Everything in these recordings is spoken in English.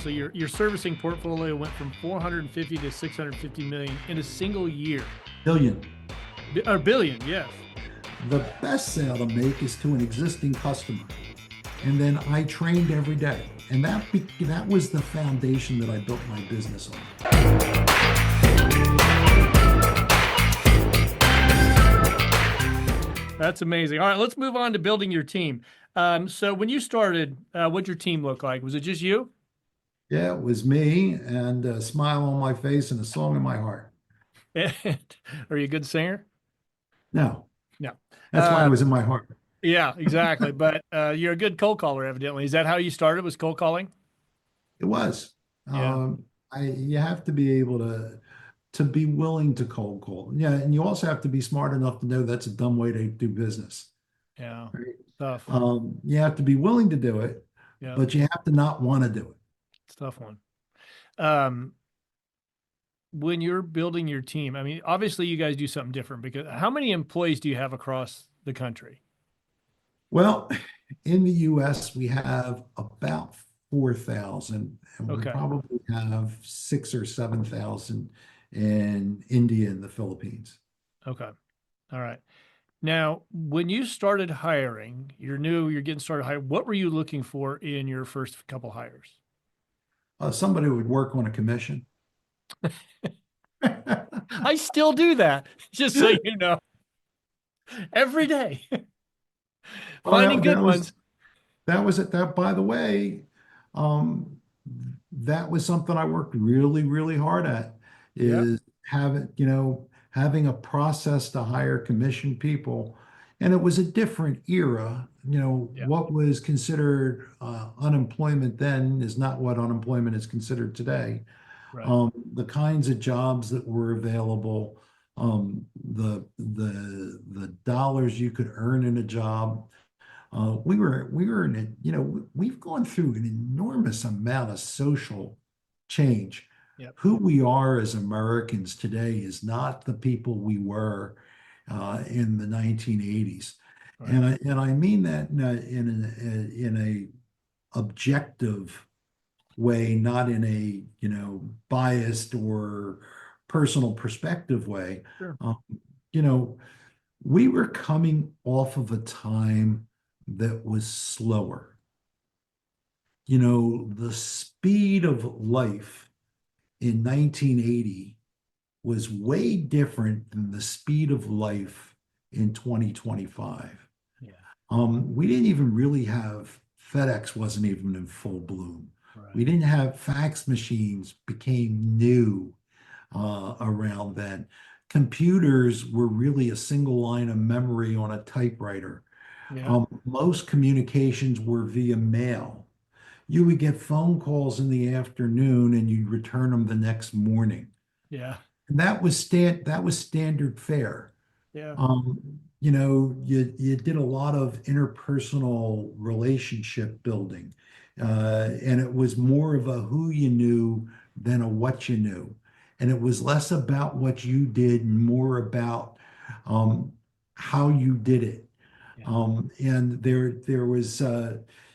So your servicing portfolio went from 450 to 650 million in a single year. Billion. Or billion, yes. The best sale to make is to an existing customer. And then I trained every day. And that was the foundation that I built my business on. That's amazing. All right, let's move on to building your team. So when you started, what'd your team look like? Was it just you? Yeah, it was me and a smile on my face and a song in my heart. Are you a good singer? No, No. that's why it Uh, was in my heart. yeah, exactly. But you're a good cold caller, evidently. Is that how you started? Was cold calling? It was. Yeah. You have to be able to be willing to cold call. Yeah, and you also have to be smart enough to know that's a dumb way to do business. Yeah. Right? Tough. You have to be willing to do it, Yeah. but you have to not want to do it. It's a tough one. Um, when you're building your team, I mean, obviously you guys do something different because how many employees do you have across the country? Well, in the US, we have about 4,000, and we Okay. probably have 6 or 7,000 in India and the Philippines. Okay. All right. Now, when you started hiring, you're new, you're getting started hiring. What were you looking for in your first couple hires? Somebody would work on a commission. I still do that, just so you know, every day, Well, finding good ones. that was it. That, by the way, um, that was something I worked really, really hard at, Yeah. is having a process to hire commission people. And it was a different era. Yeah. What was considered unemployment then is not what unemployment is considered today. Right. The kinds of jobs that were available, the dollars you could earn in a job. We were in it, we've gone through an enormous amount of social change. Yep. Who we are as Americans today is not the people we were in the 1980s. Right. And I mean that in a objective way, not in a, biased or personal perspective way. Sure. Um, you know, we were coming off of a time that was slower. The speed of life in 1980 was way different than the speed of life in 2025. Yeah. We didn't even really have FedEx wasn't even in full bloom. We Right. didn't have fax machines became new around then. Computers were really a single line of memory on a typewriter. Yeah. Most communications were via mail. You would get phone calls in the afternoon and you'd return them the next morning. Yeah. And that was standard fare. Yeah. You did a lot of interpersonal relationship building, and it was more of a who you knew than a what you knew, and it was less about what you did and more about um, how you did it. Yeah. And there was,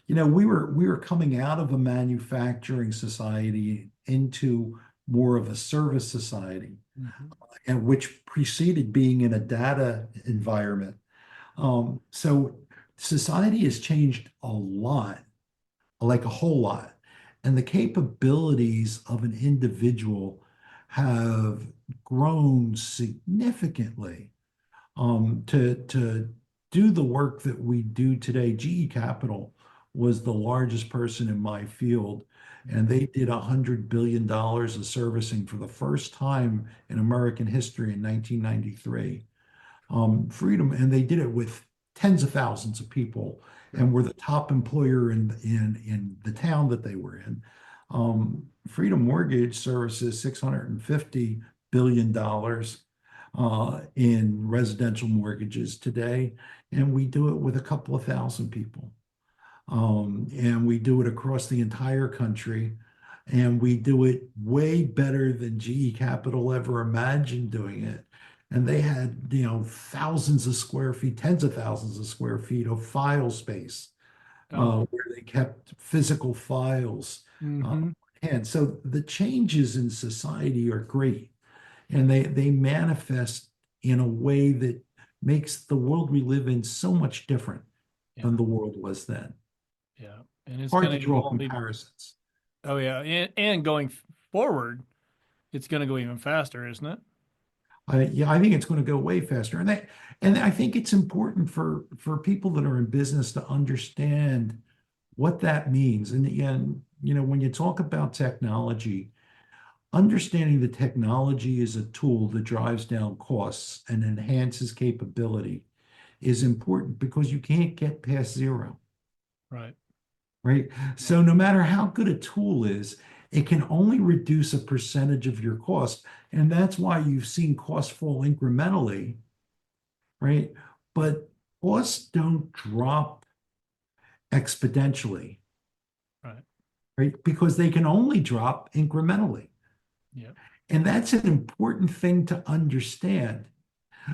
we were coming out of a manufacturing society into more of a service society, Mhm. and which preceded being in a data environment. So society has changed a lot, like a whole lot, and the capabilities of an individual have grown significantly. To do the work that we do today, GE Capital was the largest person in my field, and they did $100 billion of servicing for the first time in American history in 1993. Freedom, and they did it with tens of thousands of people, Sure. and were the top employer in the town that they were in. Freedom Mortgage services $650 billion in residential mortgages today, and we do it with a couple of thousand people. And we do it across the entire country, and we do it way better than GE Capital ever imagined doing it. And they had, thousands of square feet, tens of thousands of square feet of file space Oh. where they kept physical files. Uh, Hmm. can. So the changes in society are great, and they manifest in a way that makes the world we live in so much different Yeah. than the world was then. Yeah. And it's Hard going to to draw evolve even. comparisons. Oh, yeah. And going forward, it's going to go even faster, isn't it? Yeah, I think it's going to go way faster, and I think it's important for people that are in business to understand what that means. And when you talk about technology, understanding the technology is a tool that drives down costs and enhances capability is important because you can't get past zero, Right. right? Yeah. So no matter how good a tool is, it can only reduce a percentage of your cost. And that's why you've seen costs fall incrementally, right? Yeah. But costs don't drop exponentially, Right. right? Because they can only drop incrementally. Yeah. And that's an important thing to understand.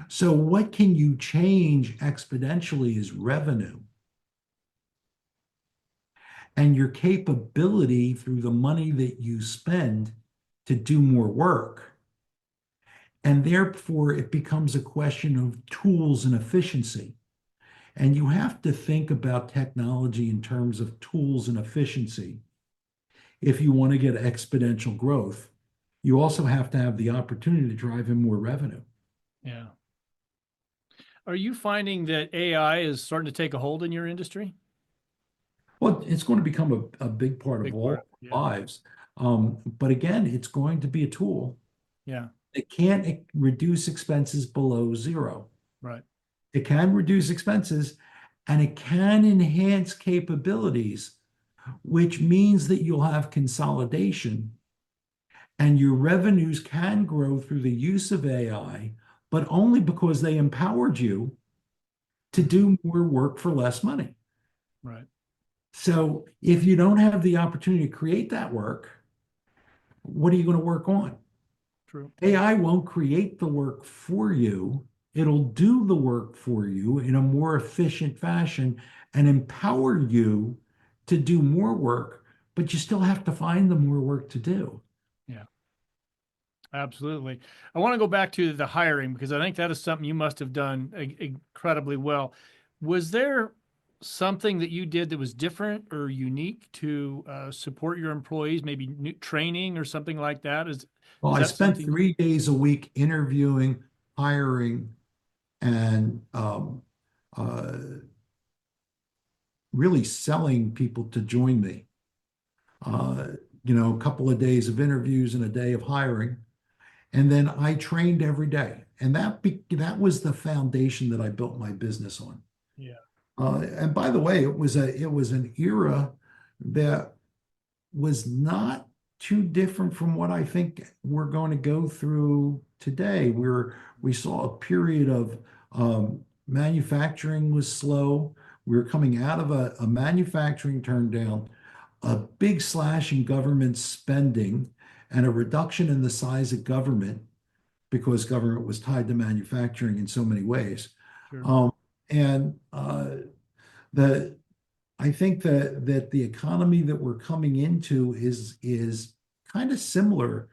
So, what can you change exponentially is revenue and your capability through the money that you spend to do more work. And therefore, it becomes a question of tools and efficiency. And you have to think about technology in terms of tools and efficiency. If you want to get exponential growth, you also have to have the opportunity to drive in more revenue. Yeah. Are you finding that AI is starting to take a hold in your industry? Well, it's going to become a big part of Big part. all Yeah. lives. But again, it's going to be a tool. Yeah. It can't reduce expenses below zero. Right. It can reduce expenses and it can enhance capabilities, which means that you'll have consolidation and your revenues can grow through the use of AI, but only because they empowered you to Mhm. do more work for less money. Right. So if you don't have the opportunity to create that work, what are you going to work on? True. AI won't create the work for you. It'll do the work for you in a more efficient fashion and empower you to do more work, but you still have to find the more work to do. Yeah. Absolutely. I want to go back to the hiring because I think that is something you must have done incredibly well. Was there something that you did that was different or unique to support your employees, maybe new training or something like that? Well, Is I that spent something? 3 days a week interviewing, hiring, and uh, really selling people to join me. Uh, a couple of days of interviews and a day of hiring. And then I trained every day. And that was the foundation that I built my business on. Yeah. And by the way, it was an era that was not too different from what I think we're going to go through today. We saw a period of manufacturing was slow. We were coming out of a manufacturing turn down, a big slash in government spending, and a reduction in the size of government because government was tied to manufacturing in so many ways. Sure. And the I think that the economy that we're coming into is kind of similar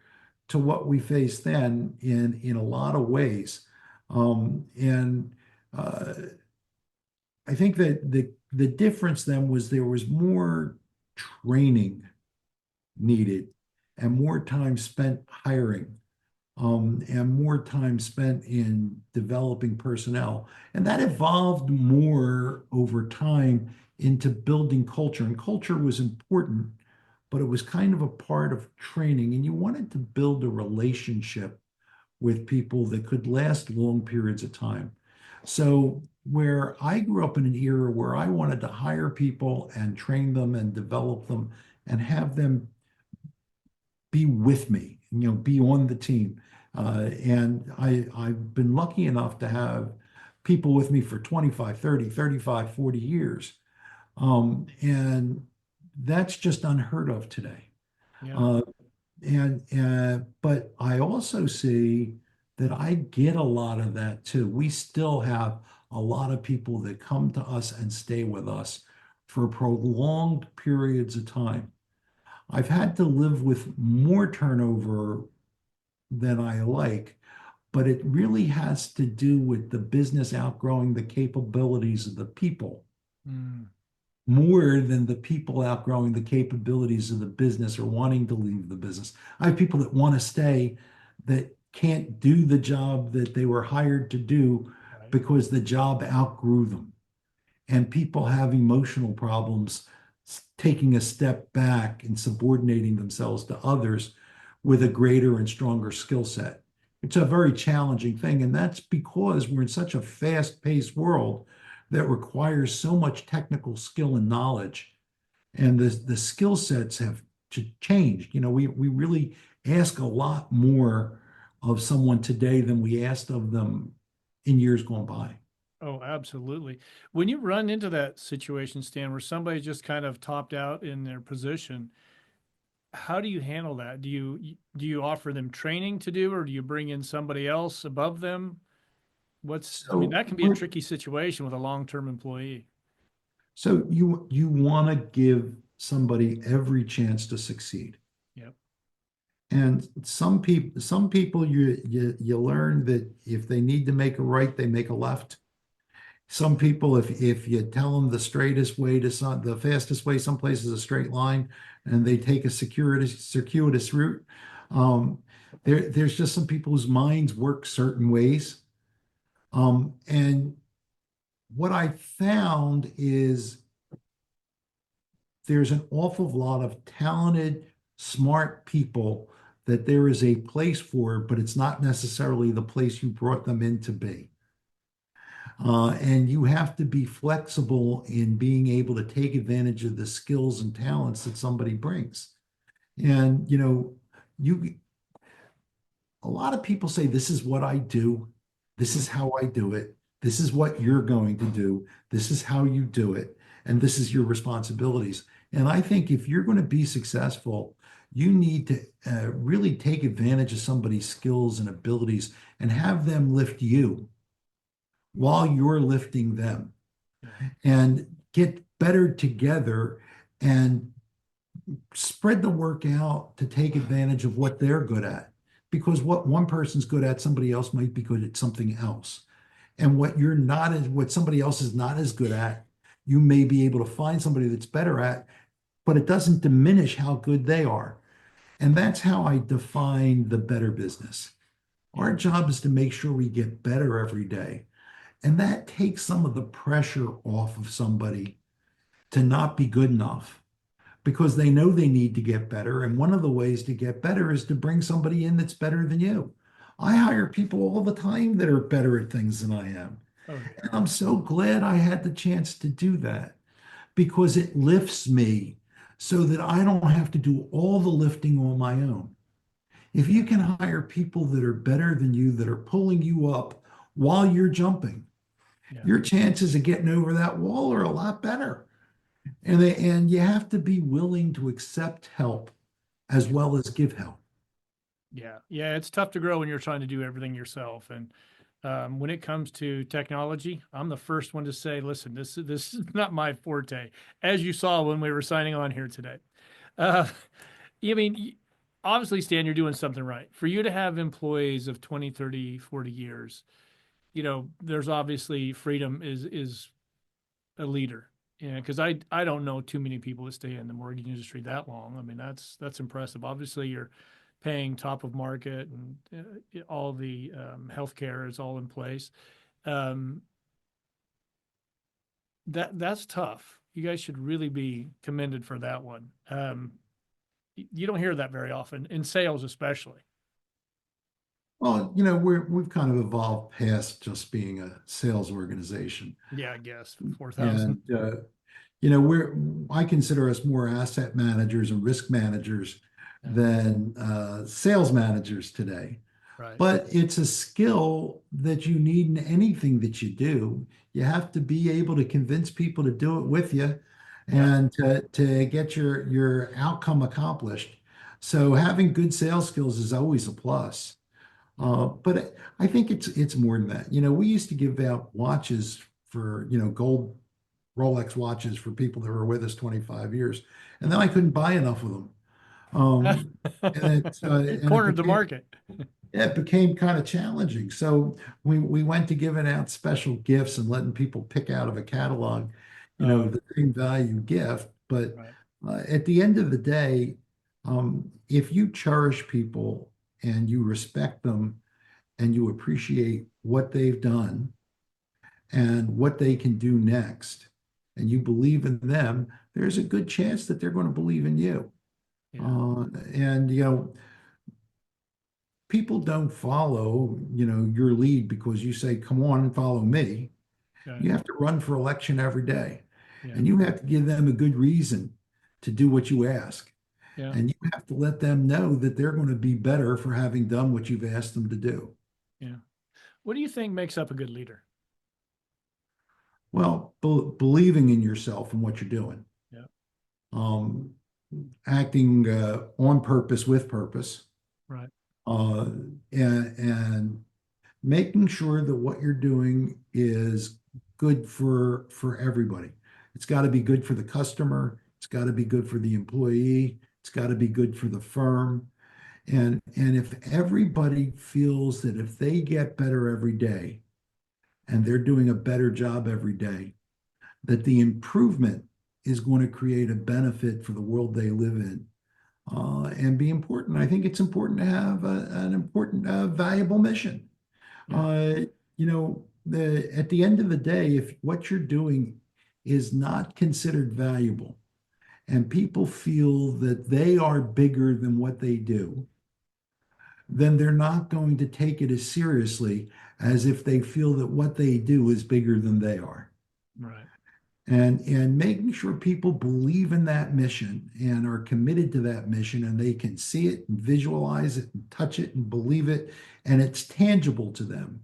to what we faced then in a lot of ways. And uh, I think that the difference then was there was more training needed and more time spent hiring and more time spent in developing personnel. And that evolved more over time into building culture. And culture was important, but it was kind of a part of training. And you wanted to build a relationship with people that could last long periods of time. So, where I grew up in an era where I wanted to hire people and train them and develop them and have them be with me, be on the team. And I've been lucky enough to have people with me for 25, 30, 35, 40 years. And that's just unheard of today. Yeah. Uh, but I also see that I get a lot of that too. We still have a lot of people that come to us and stay with us for prolonged periods of time. I've had to live with more turnover than I like, but it really has to do with the business outgrowing the capabilities of the people Mm. more than the people outgrowing the capabilities of the business or wanting to leave the business. I have people that want to stay that can't do the job that they were hired to do Right. because the job outgrew them. And people have emotional problems taking a step back and subordinating themselves to others with a greater and stronger skill set. It's a very challenging thing. And that's because we're in such a fast paced world that requires so much technical skill and knowledge. And the skill sets have changed. We really ask a lot more of someone today than we asked of them in years gone by. Oh, absolutely. When you run into that situation, Stan, where somebody just kind of topped out in their position, how do you handle that? Do you offer them training to do, or do you bring in somebody else above them? I mean, So that can be a we're tricky situation with a long-term employee. So you want to give somebody every chance to succeed. Yep. And some people you learn that if they need to make a right, they make a left. Some people, if you tell them the straightest way the fastest way, someplace is a straight line, and they take a circuitous route. Um, there's just some people whose minds work certain ways. And what I found is there's an awful lot of talented, smart people that there is a place for, but it's not necessarily the place you brought them in to be. And you have to be flexible in being able to take advantage of the skills and talents that somebody brings. And, you a lot of people say, this is what I do. This is how I do it. This is what you're going to do. This is how you do it. And this is your responsibilities. And I think if you're going to be successful, you need to really take advantage of somebody's skills and abilities and have them lift you while you're lifting them Yeah. and get better together and spread the work out to take advantage of what they're good at. Because what one person's good at, somebody else might be good at something else. And what somebody else is not as good at, you may be able to find somebody that's better at, but it doesn't diminish how good they are. And that's how I define the better business. Yeah. Our job is to make sure we get better every day. And that takes some of the pressure off of somebody to not be good enough because they know they need to get better. And one of the ways to get better is to bring somebody in that's better than you. I hire people all the time that are better at things than I am. Oh, And yeah. I'm so glad I had the chance to do that because it lifts me so that I don't have to do all the lifting on my own. If you Yeah. can hire people that are better than you, that are pulling you up while you're jumping, Yeah. your chances of getting over that wall are a lot better. And you have to be willing to accept help as Yeah. well as give help. Yeah. Yeah. It's tough to grow when you're trying to do everything yourself. And when it comes to technology, I'm the first one to say, listen, this is not my forte, as you saw when we were signing on here today. Uh, I mean, obviously, Stan, you're doing something right. For you to have employees of 20, 30, 40 years, there's obviously freedom is a leader. Yeah, because I don't know too many people that stay in the mortgage industry that long. I mean, that's impressive. Obviously, you're paying top of market, and all the healthcare is all in place. Um, that's tough. You guys should really be commended for that one. You don't hear that very often in sales, especially. Well, we've kind of evolved past just being a sales organization. Yeah, I guess 4,000. And I consider us more asset managers and risk managers Yeah, than sales managers today. right. But it's a skill that you need in anything that you do. You have to be able to convince people to do it with you Yeah, and to get your outcome accomplished. So having good sales skills is always a plus. yeah, But I think it's more than that. We used to give out watches for, gold Rolex watches for people that were with us 25 years, and then I couldn't buy enough of them. And Cornered the market. it became kind of challenging. So we went to giving out special gifts and letting people pick out of a catalog, Oh, the same value gift. But right. at the end of the day, if you cherish people and you respect them and you appreciate what they've done and what they can do next, and you believe in them, there's a good chance that they're going to believe in you. Yeah. And people don't follow, your lead because you say, "Come on and follow me." Okay. You have to run for election every day, Yeah. and you have to give them a good reason to do what you ask. Yeah. And you have to let them know that they're going to be better for having done what you've asked them to do. Yeah. What do you think makes up a good leader? Well, believing in yourself and what you're doing, Yeah. um, acting on purpose with purpose, Right. uh, and making sure that what you're doing is good for everybody. It's got to be good for the customer. It's got to be good for the employee. It's got to be good for the firm. And if everybody feels that if they get better every day and they're doing a better job every day, that the improvement is going to create a benefit for the world they live in, and be important. I think it's important to have an important, valuable mission. Yeah. Uh, at the end of the day, if what you're doing is not considered valuable and people feel that they are bigger than what they do, then they're not going to take it as seriously as if they feel that what they do is bigger than they are. Right. And making sure people believe in that mission and are committed to that mission and they can see it and visualize it and touch it and believe it and it's tangible to them,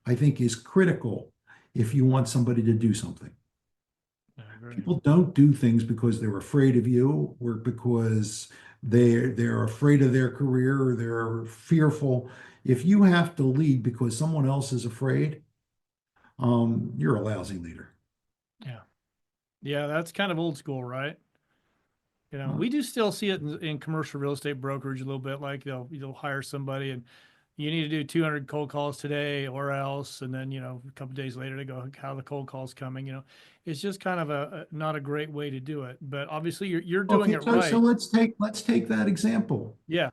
I think is critical if you want somebody to do something. I agree. People don't do things because they're afraid of you or because they're afraid of their career or they're fearful. If you have to lead because someone else is afraid, you're a lousy leader. Yeah. Yeah. That's kind of old school, right? Uh, We do still see it in commercial real estate brokerage a little bit. Like they'll hire somebody and you need to do 200 cold calls today or else, and then a couple of days later they go, how the cold calls coming. It's just kind of not a great way to do it. But obviously you're doing Okay, it so right. let's take that example. Yeah.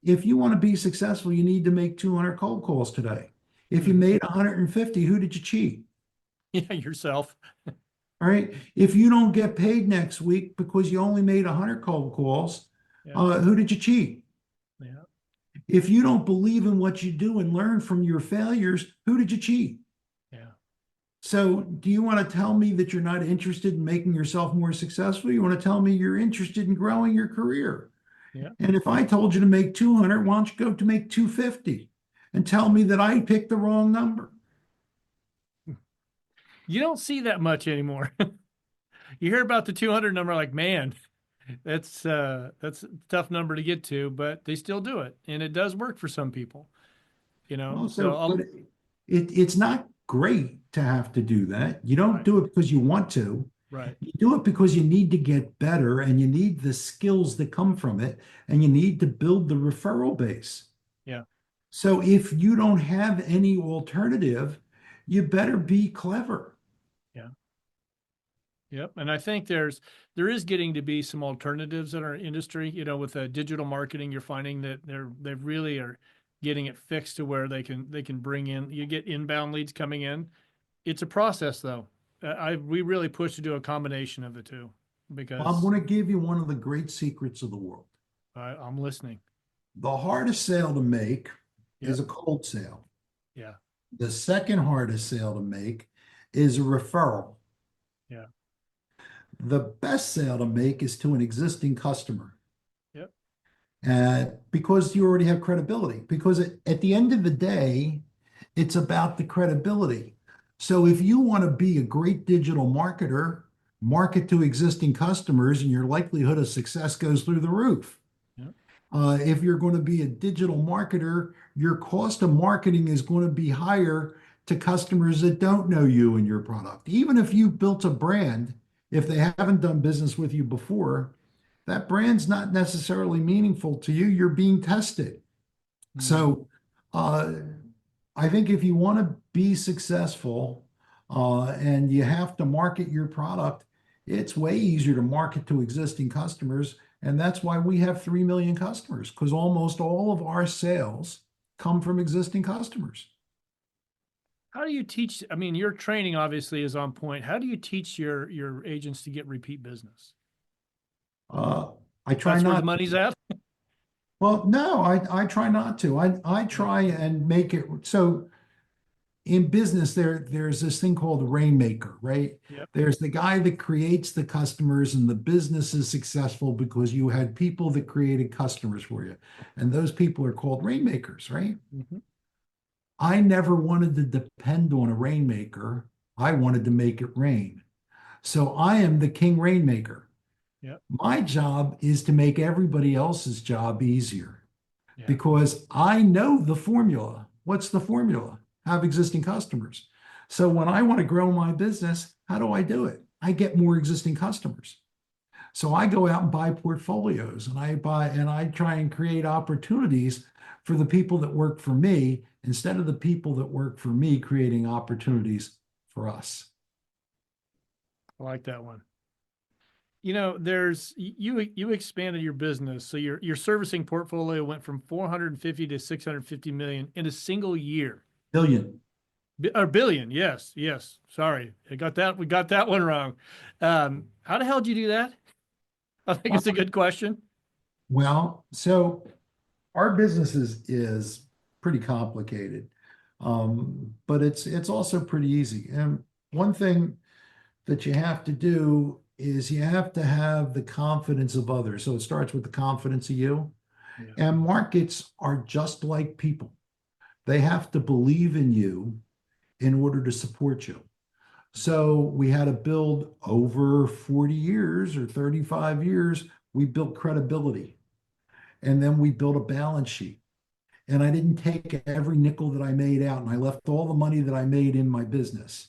If you want to be successful, you need to make 200 cold calls today. If you Hmm. made 150, who did you cheat? Yeah, yourself. All right. If you don't get paid next week because you only made 100 cold calls, Yeah. who did you cheat? Yeah. If you don't believe in what you do and learn from your failures, who did you cheat? Yeah. So, do you want to tell me that you're not interested in making yourself more successful? You want to tell me you're interested in growing your career? Yeah. And if I told you to make 200, why don't you go to make 250 and tell me that I picked the wrong number? You don't see that much anymore. You hear about the 200 number, like, man, that's a tough number to get to, but they still do it, and it does work for some people. So Also, but it's not great to have to do that. You don't right, do it because you want to. right, You do it because you need to get better and you need the skills that come from it and you need to build the referral base. yeah, So if you don't have any alternative, you better be clever. yeah, yep. And I think there is getting to be some alternatives in our industry. With digital marketing, you're finding that they really are getting it fixed to where they can bring in. You get inbound leads coming in. It's a process, though. We really push to do a combination of the two Well, I'm because going to give you one of the great secrets of the world. I'm listening. The hardest sale to make is Yep. a cold sale. Yeah. The second hardest sale to make is a referral. Yeah. The best sale to make is to an existing customer, Yep. because you already have credibility. Because at the end of the day, it's about the credibility. So if you want to be a great digital marketer, market to existing customers, and your likelihood of success goes through the roof. Yep. If you're going to be a digital marketer, your cost of marketing is going to be higher to customers that don't know you and your product. Even if you built a brand, if they haven't done business with you before, that brand's not necessarily meaningful to you. You're being tested. Hmm. So uh, I think if you want to be successful and you have to market your product, it's way easier to market to existing customers. And that's why we have 3 million customers, because almost all of our sales come from existing customers. How do you teach? I mean, your training obviously is on point. How do you teach your agents to get repeat business? Uh, I try That's where the not money's at. Well, no, I try not to. I Yeah. try and make it so in business there's this thing called the rainmaker, right? Yep. There's the guy that creates the customers and the business is successful because you had people that created customers for you. And those people are called rainmakers, right? Hmm. I never wanted to depend on a rainmaker. I wanted to make it rain. So I am the king rainmaker. Yep. My job is to make everybody else's job easier, Yeah. because I know the formula. What's the formula? Have existing customers. So when I want to grow my business, how do I do it? I get more existing customers. So I go out and buy portfolios and I try and create opportunities for the people that work for me instead of the people that work for me creating opportunities for us. I like that one. You know, you expanded your business, so your servicing portfolio went from 450 to 650 million in a single year. Billion. Or billion, yes, yes. Sorry, I got that. We got that one wrong. How the hell did you do that? I think Well, it's a good question. so our business is pretty complicated, but it's also pretty easy. And one thing that you have to do is you have to have the confidence of others. So it starts with the confidence of you. Yeah. And markets are just like people. They have to believe in you in order to support you. So we had to build over 40 years or 35 years, we built credibility. And then we built a balance sheet. And I didn't take every nickel that I made out, and I left all the money that I made in my business.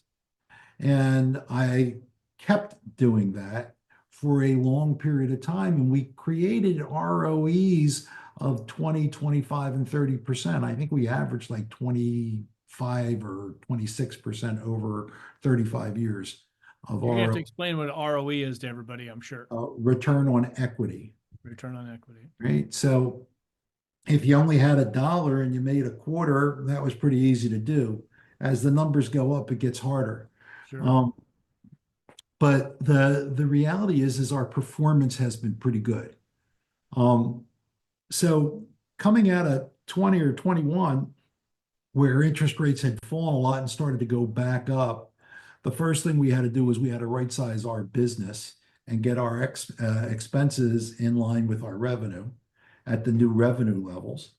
And I kept doing that for a long period of time. And we created ROEs of 20, 25, and 30%. I think we averaged like 25 or 26% over 35 years of You're gonna have to our explain what ROE is to everybody, I'm sure. return on equity, Return on equity. right? So if you only had a dollar and you made a quarter, that was pretty easy to do. As the numbers go up, it gets harder. Sure. Um, but the reality is our performance has been pretty good. Um, so coming out of 20 or 21, where interest rates had fallen a lot and started to go back up, the first thing we had to do was we had to right size our business and get our expenses in line with our revenue at the new revenue levels.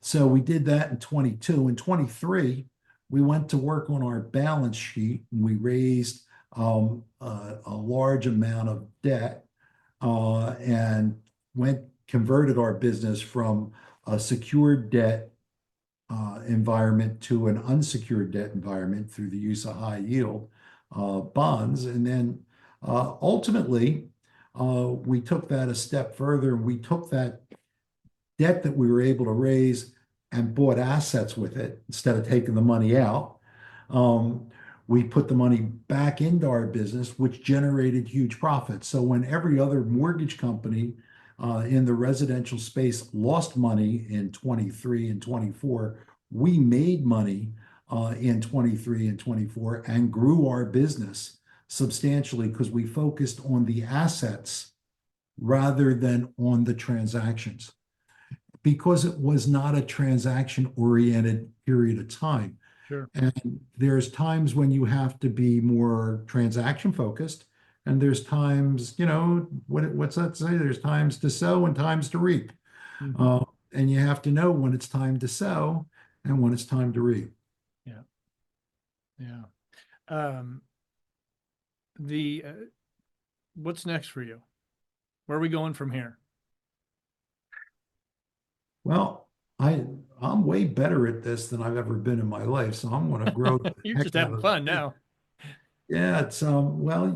So we did that in 22. In 23, we went to work on our balance sheet and we raised a large amount of debt and went converted our business from a secured debt environment to an unsecured debt environment through the use of high yield bonds. And then ultimately, we took that a step further and we took that debt that we were able to raise and bought assets with it instead of taking the money out. Um, we put the money back into our business, which generated huge profits. So when every other mortgage company in the residential space lost money in 23 and 24, we made money in 23 and 24 and grew our business substantially because we focused on the assets rather than on the transactions, because it was not a transaction oriented period of time. Sure. And there's times when you have to be more transaction focused. And there's times, what's that say? There's times to sow and times to reap. Hmm. Uh, and you have to know when it's time to sow and when it's time to reap. Yeah. Yeah. Um, the what's next for you? Where are we going from here? Well, I I'm way better at this than I've ever been in my life. So I'm going to grow the You're heck just out having of fun it. now. Yeah, it's well,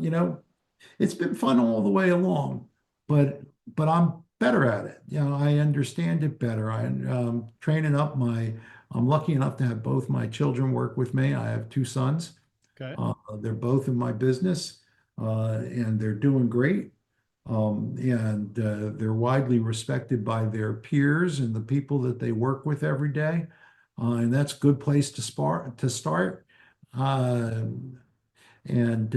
it's been fun all the way along, but but I'm better at it. I understand it better. I'm training up I'm lucky enough to have both my children work with me. I have two sons. Okay. They're both in my business, and they're doing great. And they're widely respected by their peers and the people that they work with every day. And that's a good place to start. Uh, and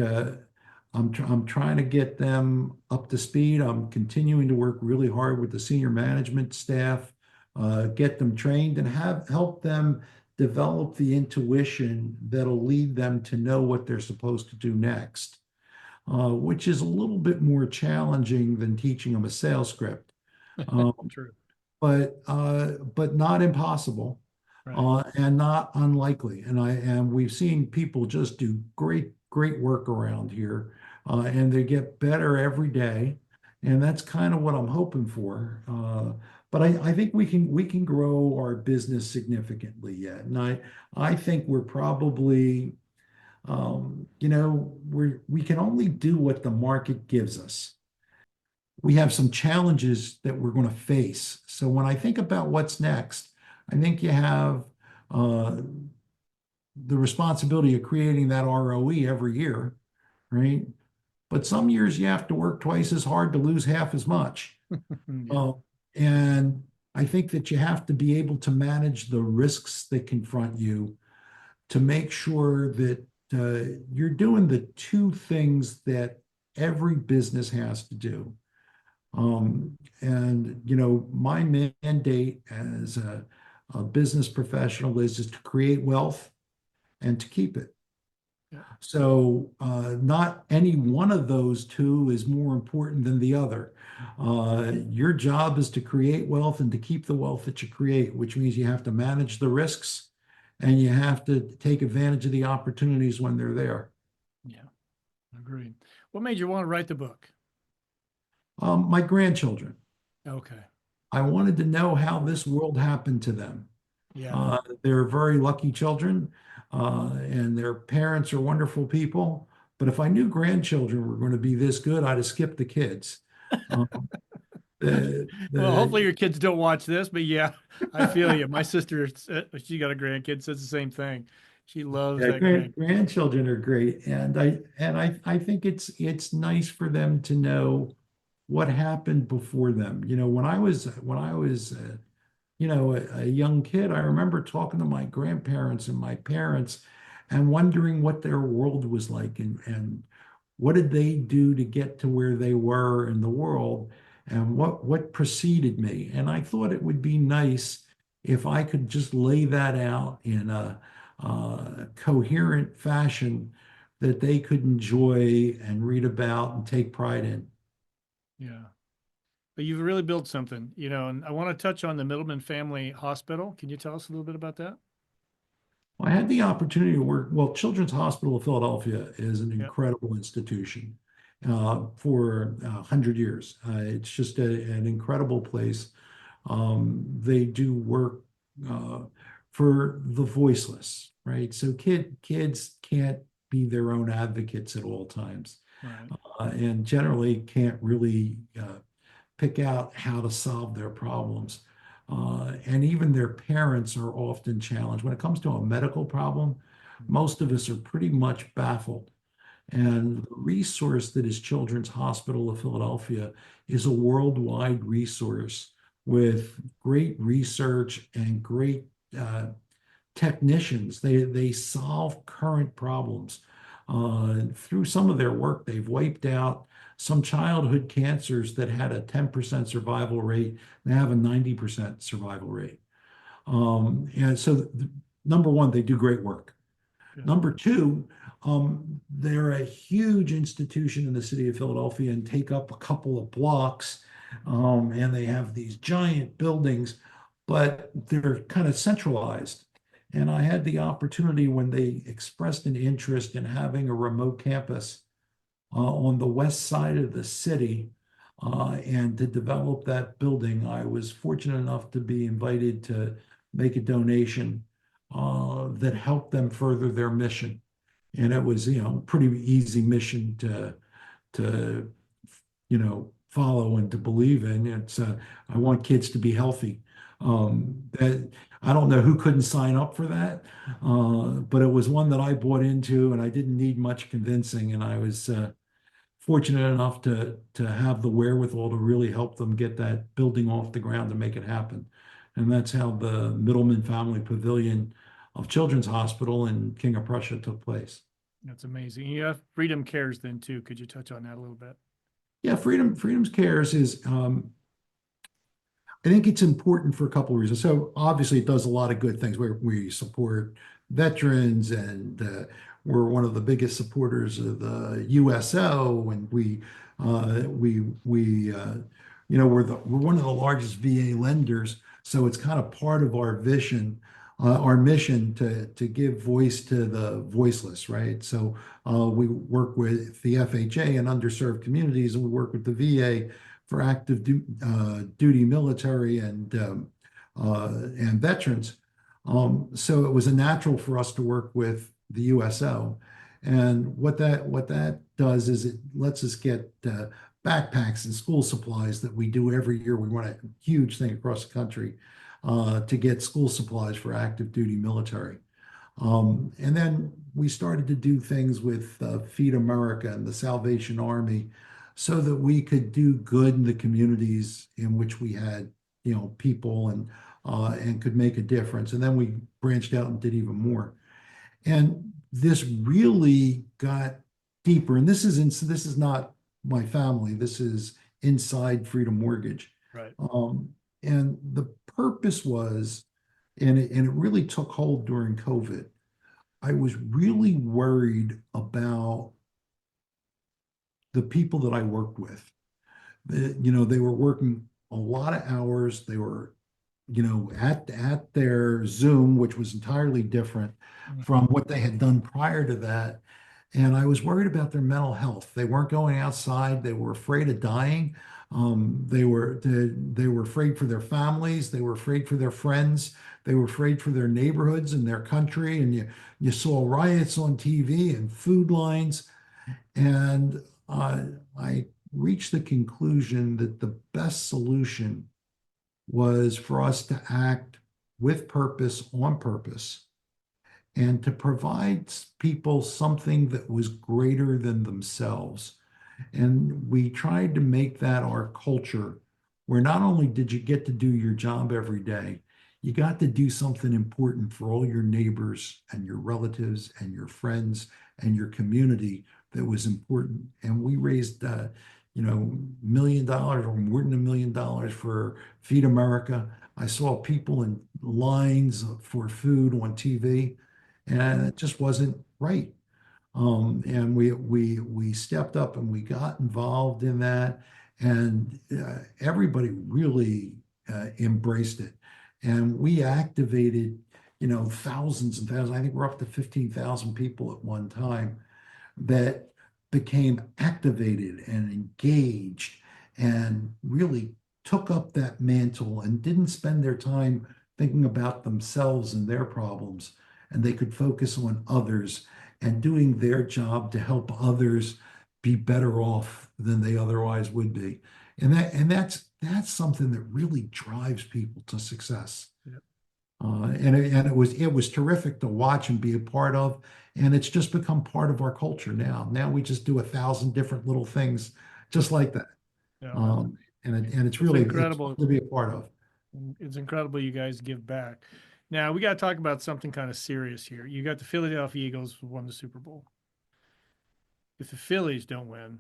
I'm trying to get them up to speed. I'm continuing to work really hard with the senior management staff, get them trained and have help them develop the intuition that'll lead them to know what they're supposed to do next, which is a little bit more challenging than teaching them a sales script. Um, True. but not impossible, Right. and not unlikely. And we've seen people just do great work around here, and they get better every day, and that's kind of what I'm hoping for. But I think we can grow our business significantly yet, and I think we're probably we can only do what the market gives us. We have some challenges that we're going to face. So when I think about what's next, I think you have uh, the responsibility of creating that ROE every year, right? But some years you have to work twice as hard to lose half as much. Yeah. Uh, and I think that you have to be able to manage the risks that confront you to make sure that you're doing the two things that every business has to do. And my mandate as a business professional is to create wealth and to keep it. Yeah. So not any one of those two is more important than the other. Your job is to create wealth and to keep the wealth that you create, which means you have to manage the risks and you have to take advantage of the opportunities when they're there. Yeah. Agreed. What made you want to write the book? My grandchildren, Okay. I wanted to know how this world happened to them. Yeah. They're very lucky children, and their parents are wonderful people. But if I knew grandchildren were going to be this good, I'd have skipped the kids. Um, Well, hopefully the your kids don't watch this, but yeah, I feel you. My sister, she got a grandkid, says the same thing. She loves Yeah, that grandkid. grandchildren are great, and I think it's nice for them to know what happened before them. When I was a young kid, I remember talking to my grandparents and my parents and wondering what their world was like and what did they do to get to where they were in the world and what preceded me. And I thought it would be nice if I could just lay that out in a coherent fashion that they could enjoy and read about and take pride in. Yeah. But you've really built something, and I want to touch on the Middleman Family Hospital. Can you tell us a little bit about that? I had the opportunity to work. Well, Children's Hospital of Philadelphia is an Yeah. incredible institution for 100 years. It's just an incredible place. They do work uh, for the voiceless, right? So kids can't be their own advocates at all times, Right. and generally can't really pick out how to solve their problems. And even their parents are often challenged. When it comes to a medical problem, most of us are pretty much baffled. And the resource that is Children's Hospital of Philadelphia is a worldwide resource with great research and great uh, technicians. They solve current problems. Through some of their work, they've wiped out some childhood cancers that had a 10% survival rate. They have a 90% survival rate. And so, number one, they do great work. Good. Number two, they're a huge institution in the city of Philadelphia and take up a couple of blocks. And they have these giant buildings, but they're kind of centralized. And I had the opportunity when they expressed an interest in having a remote campus on the west side of the city and to develop that building. I was fortunate enough to be invited to make a donation that helped them further their mission. And it was, pretty easy mission to follow and to believe in. I want kids to be healthy. That I don't know who couldn't sign up for that, but it was one that I bought into, and I didn't need much convincing, and I was fortunate enough to have the wherewithal to really help them get that building off the ground to make it happen. And that's how the Middleman Family Pavilion of Children's Hospital in King of Prussia took place. That's amazing. You have Freedom Cares then too. Could you touch on that a little bit? Yeah, Freedom's Cares is I think it's important for a couple of reasons. So obviously, it does a lot of good things. We support veterans, and we're one of the biggest supporters of the USO, and we're one of the largest VA lenders. So it's kind of part of our vision, our mission to give voice to the voiceless, right? So we work with the FHA and underserved communities, and we work with the VA for duty military and veterans. So it was a natural for us to work with the USO. And what that does is it lets us get backpacks and school supplies that we do every year. We run a huge thing across the country to get school supplies for active duty military. And then we started to do things with Feed America and the Salvation Army so that we could do good in the communities in which we had, people and could make a difference. And then we branched out and did even more. And this really got deeper. And this is not my family. This is inside Freedom Mortgage. Right. And the purpose was, and it really took hold during COVID. I was really worried about the people that I worked with. They were working a lot of hours. They were, at their Zoom, which was entirely different from what they had done prior to that. And I was worried about their mental health. They weren't going outside. They were afraid of dying. They were afraid for their families. They were afraid for their friends. They were afraid for their neighborhoods and their country. And you saw riots on TV and food lines. And I reached the conclusion that the best solution was for us to act with purpose, on purpose, and to provide people something that was greater than themselves. And we tried to make that our culture, where not only did you get to do your job every day, you got to do something important for all your neighbors and your relatives and your friends and your community that was important. And we raised, $1 million or more than $1 million for Feed America. I saw people in lines for food on TV, and it just wasn't right. And we stepped up and we got involved in that, and everybody really embraced it. And we activated, thousands and thousands. I think we're up to 15,000 people at one time that became activated and engaged and really took up that mantle and didn't spend their time thinking about themselves and their problems. And they could focus on others and doing their job to help others be better off than they otherwise would be. And that's something that really drives people to success. Yep. And it was terrific to watch and be a part of, and it's just become part of our culture now. Now we just do 1,000 different little things just like that, Yeah. and it's It's really it's incredible. fun to be a part of. It's incredible you guys give back. Now we got to talk about something kind of serious here. You got the Philadelphia Eagles who won the Super Bowl. If the Phillies don't win,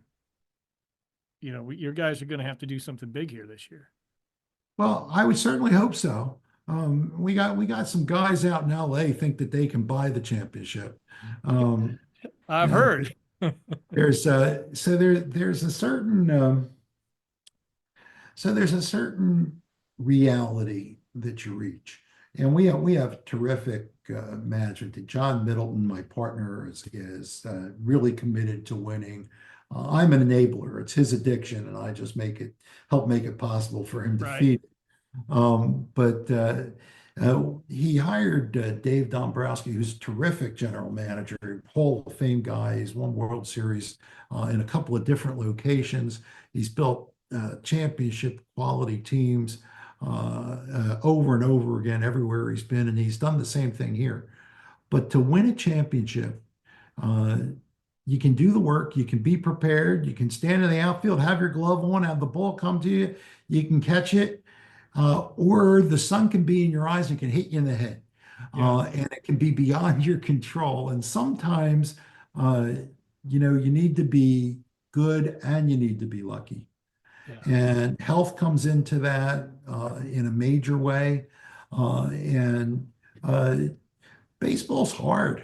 your guys are going to have to do something big here this year. Well, I would certainly hope so. We got some guys out in LA think that they can buy the championship. Um, I've yeah, heard. there's a certain reality that you reach, and we have terrific management. John Middleton, my partner, is really committed to winning. I'm an enabler. It's his addiction, and I just help make it possible for him to Right. feed. But he hired Dave Dombrowski, who's a terrific general manager, Hall of Fame guy. He's won World Series in a couple of different locations. He's built championship quality teams over and over again everywhere he's been, and he's done the same thing here. But to win a championship, uh, you can do the work, you can be prepared, you can stand in the outfield, have your glove on, have the ball come to you, you can catch it, or the sun can be in your eyes and can hit you in the head. Yeah. And it can be beyond your control. And sometimes, uh, you need to be good and you need to be lucky. Yeah. And health comes into that in a major way. And uh, baseball's hard.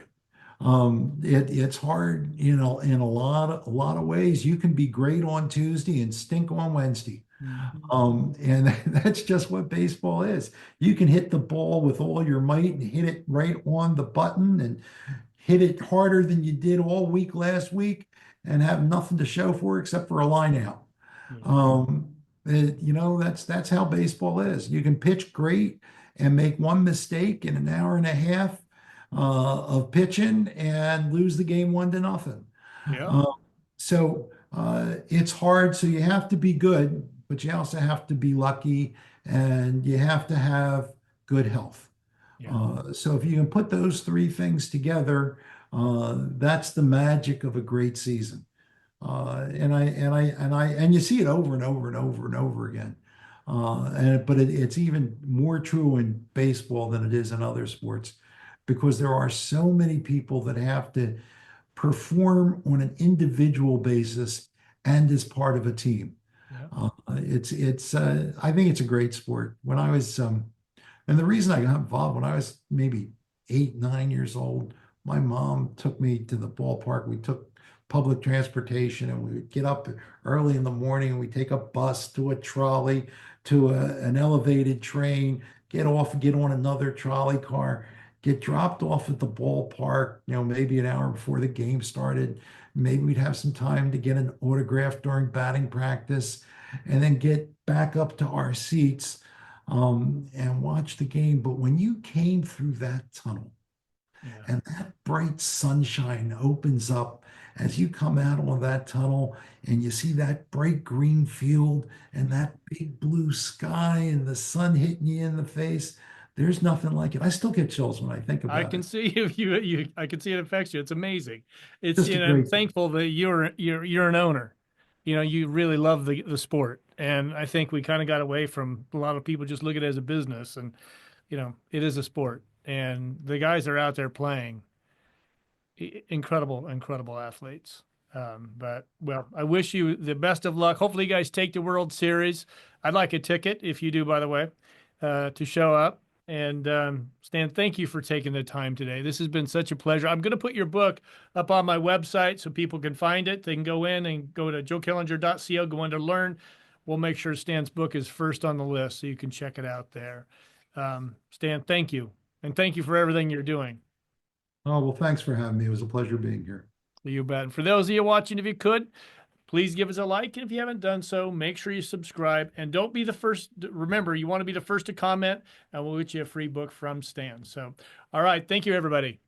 It's hard, in a lot of ways. You can be great on Tuesday and stink on Wednesday. Mhm. And that's just what baseball is. You can hit the ball with all your might and hit it right on the button and hit it harder than you did all week last week and have nothing to show for it except for a line out. Yeah. Um, that's how baseball is. You can pitch great and make one mistake in an hour and a half of pitching and lose the game 1-0. Yeah. Um, so it's hard. So you have to be good, but you also have to be lucky and you have to have good health. Yeah. So if you can put those three things together, that's the magic of a great season. And you see it over and over and over and over again. But it's even more true in baseball than it is in other sports because there are so many people that have to perform on an individual basis and as part of a team. Yeah. I think it's a great sport. And the reason I got involved when I was maybe 8, 9 years old, my mom took me to the ballpark. We took public transportation and we would get up early in the morning and we take a bus to a trolley to an elevated train, get off and get on another trolley car, get dropped off at the ballpark, maybe an hour before the game started. Maybe we'd have some time to get an autograph during batting practice and then get back up to our seats and watch the game. But when you came through that tunnel Yeah. and that bright sunshine opens up as you come out on that tunnel and you see that bright green field and that big blue sky and the sun hitting you in the face, there's nothing like it. I still get chills when I think I about can it. see if I can see it affects you. It's amazing. Just a I'm great thing. thankful that you're an owner. You really love the sport. And I think we kind of got away from a lot of people just look at it as a business and it is a sport. And the guys are out there playing incredible, incredible athletes. But well, I wish you the best of luck. Hopefully you guys take the World Series. I'd like a ticket if you do, by the way, to show up. And Stan, thank you for taking the time today. This has been such a pleasure. I'm going to put your book up on my website so people can find it. They can go in and go to joekillinger.co, go into learn. We'll make sure Stan's book is first on the list so you can check it out there. Stan, thank you. And thank you for everything you're doing. Oh, well, thanks for having me. It was a pleasure being here. You bet. And for those of you watching, if you could, please give us a like. And if you haven't done so, make sure you subscribe. And don't be the first. Remember, you want to be the first to comment, and we'll get you a free book from Stan. So, all right. Thank you, everybody.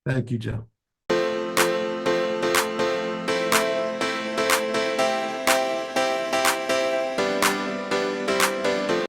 Thank you, Joe.